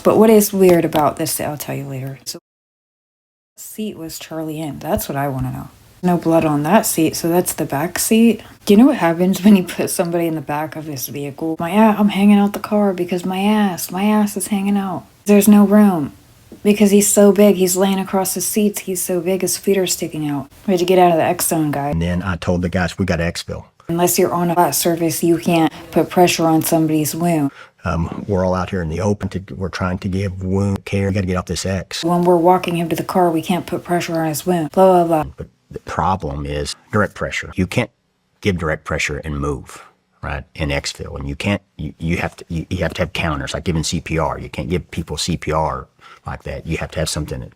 But what is weird about this, I'll tell you later. So, what seat was Charlie in? That's what I want to know. No blood on that seat, so that's the back seat. Do you know what happens when you put somebody in the back of this vehicle? I'm hanging out the car because my ass is hanging out. There's no room. Because he's so big, he's laying across the seats, he's so big, his feet are sticking out. We had to get out of the X zone, guy. And then I told the guys, we got to exfil. Unless you're on a flat surface, you can't put pressure on somebody's wound. We're all out here in the open. We're trying to give wound care. We got to get off this X. When we're walking him to the car, we can't put pressure on his wound. Blah, blah, blah. But the problem is direct pressure. You can't give direct pressure and move, right, in exfil. And you can't, you have to have counters, like giving CPR. You can't give people CPR like that. You have to have something.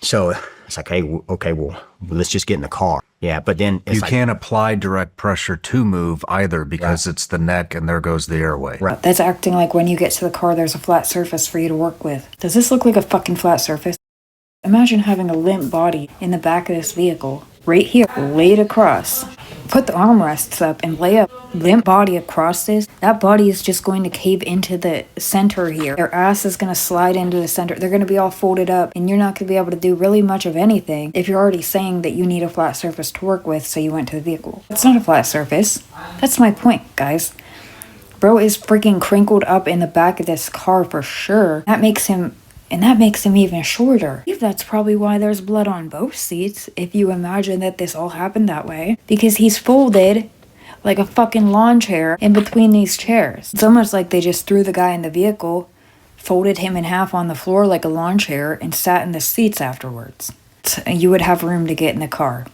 So it's like, hey, okay, well, let's just get in the car. Yeah, but then it's you can't apply direct pressure to move either because it's the neck and there goes the airway. Right. That's acting like when you get to the car, there's a flat surface for you to work with. Does this look like a fucking flat surface? Imagine having a limp body in the back of this vehicle, right here, laid across. Put the armrests up and lay a limp body across this. That body is just going to cave into the center here. Their ass is going to slide into the center. They're going to be all folded up, and you're not going to be able to do really much of anything if you're already saying that you need a flat surface to work with, so you went to the vehicle. It's not a flat surface. That's my point, guys. Bro is freaking crinkled up in the back of this car for sure. That makes him even shorter. I believe that's probably why there's blood on both seats, if you imagine that this all happened that way. Because he's folded like a fucking lawn chair in between these chairs. It's almost like they just threw the guy in the vehicle, folded him in half on the floor like a lawn chair, and sat in the seats afterwards. You would have room to get in the car.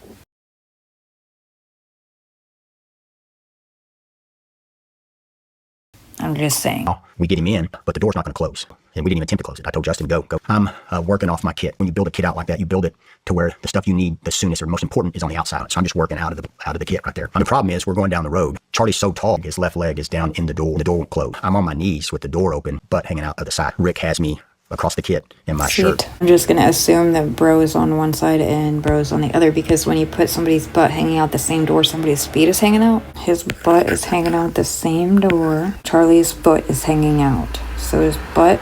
I'm just saying. We get him in, but the door's not going to close. And we didn't even attempt to close it. I told Justin, go. I'm working off my kit. When you build a kit out like that, you build it to where the stuff you need the soonest or most important is on the outside. So I'm just working out of the kit right there. And the problem is we're going down the road. Charlie's so tall, his left leg is down in the door. The door won't close. I'm on my knees with the door open, butt hanging out of the side. Rick has me across the kit in my shirt. I'm just going to assume that bro is on one side and bro is on the other, because when you put somebody's butt hanging out the same door, somebody's feet is hanging out. His butt is hanging out the same door. Charlie's foot is hanging out. So his butt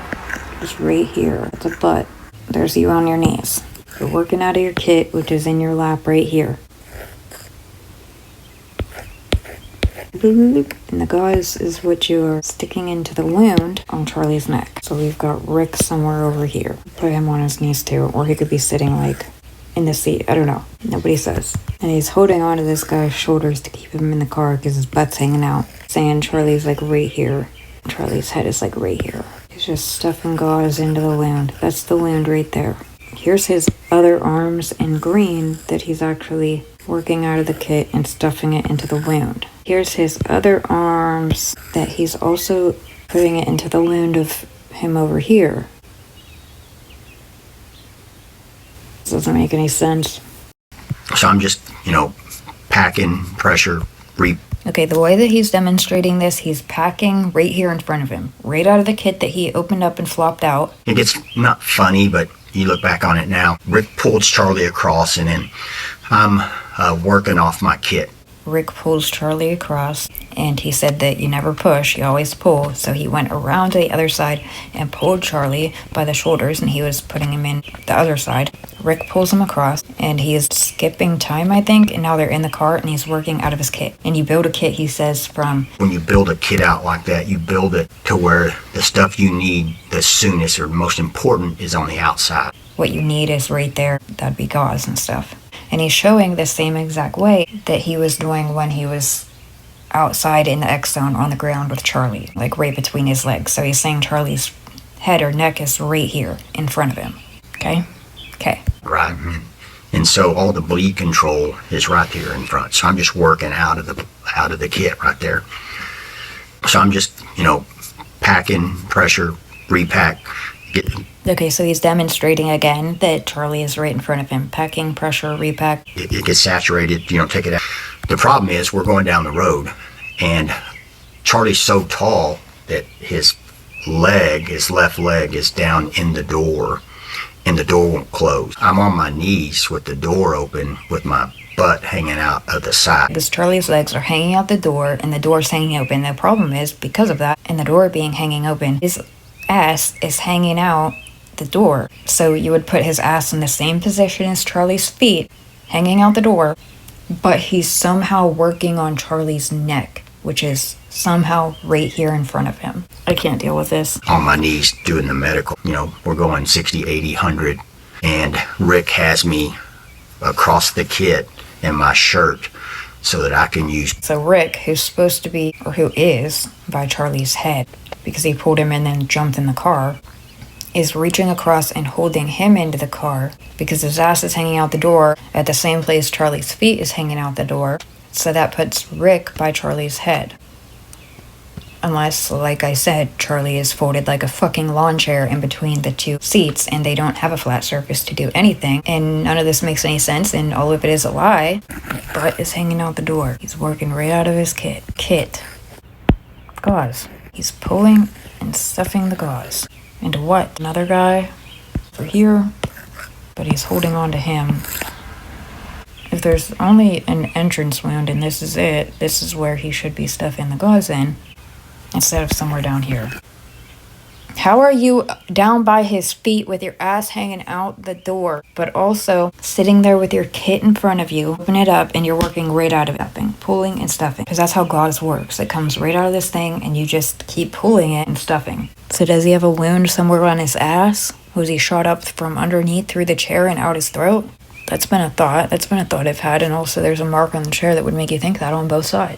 is right here. It's a butt. There's you on your knees. You're working out of your kit, which is in your lap right here. And the gauze is what you're sticking into the wound on Charlie's neck. So we've got Rick somewhere over here. Put him on his knees too, or he could be sitting like in the seat. I don't know. Nobody says. And he's holding onto this guy's shoulders to keep him in the car because his butt's hanging out. Saying Charlie's like right here. Charlie's head is like right here. He's just stuffing gauze into the wound. That's the wound right there. Here's his other arms in green that he's actually working out of the kit and stuffing it into the wound. Here's his other arms that he's also putting it into the wound of him over here. This doesn't make any sense. So I'm just, packing, pressure, Okay, the way that he's demonstrating this, he's packing right here in front of him, right out of the kit that he opened up and flopped out. It gets not funny, but you look back on it now. Rick pulls Charlie across, and then I'm working off my kit. Rick pulls Charlie across, and he said that you never push, you always pull. So he went around to the other side and pulled Charlie by the shoulders, and he was putting him in the other side. Rick pulls him across, and he is skipping time, I think, and now they're in the car, and he's working out of his kit. And you build a kit, he says, from... When you build a kit out like that, you build it to where the stuff you need the soonest or most important is on the outside. What you need is right there. That'd be gauze and stuff. And he's showing the same exact way that he was doing when he was outside in the X zone on the ground with Charlie, like right between his legs. So he's saying Charlie's head or neck is right here in front of him. Okay? Okay. Right. And so all the bleed control is right here in front. So I'm just working out of the kit right there. So I'm just, packing, pressure, repack. Okay, so he's demonstrating again that Charlie is right in front of him. Packing, pressure, repack. It gets saturated, take it out. The problem is we're going down the road, and Charlie's so tall that his left leg is down in the door, and the door won't close. I'm on my knees with the door open with my butt hanging out of the side. Because Charlie's legs are hanging out the door, and the door's hanging open. The problem is, because of that, and the door being hanging open, his ass is hanging out the door. So you would put his ass in the same position as Charlie's feet, hanging out the door, but he's somehow working on Charlie's neck, which is somehow right here in front of him. I can't deal with this. On my knees doing the medical. You know, we're going 60, 80, 100, and Rick has me across the kit in my shirt so that I can use. So Rick, who's supposed to be, or who is, by Charlie's head, because he pulled him and then jumped in the car, is reaching across and holding him into the car because his ass is hanging out the door at the same place Charlie's feet is hanging out the door. So that puts Rick by Charlie's head. Unless, like I said, Charlie is folded like a fucking lawn chair in between the two seats and they don't have a flat surface to do anything. And none of this makes any sense and all of it is a lie. Butt is hanging out the door. He's working right out of his kit. Gauze. He's pulling and stuffing the gauze. Into what? Another guy? Over here? But he's holding on to him. If there's only an entrance wound and this is it, this is where he should be stuffing the gauze in, instead of somewhere down here. How are you down by his feet with your ass hanging out the door, but also sitting there with your kit in front of you, open it up, and you're working right out of it, pulling and stuffing? Because that's how gauze works. It comes right out of this thing, and you just keep pulling it and stuffing. So does he have a wound somewhere on his ass? Was he shot up from underneath through the chair and out his throat? That's been a thought. That's been a thought I've had, and also there's a mark on the chair that would make you think that on both sides.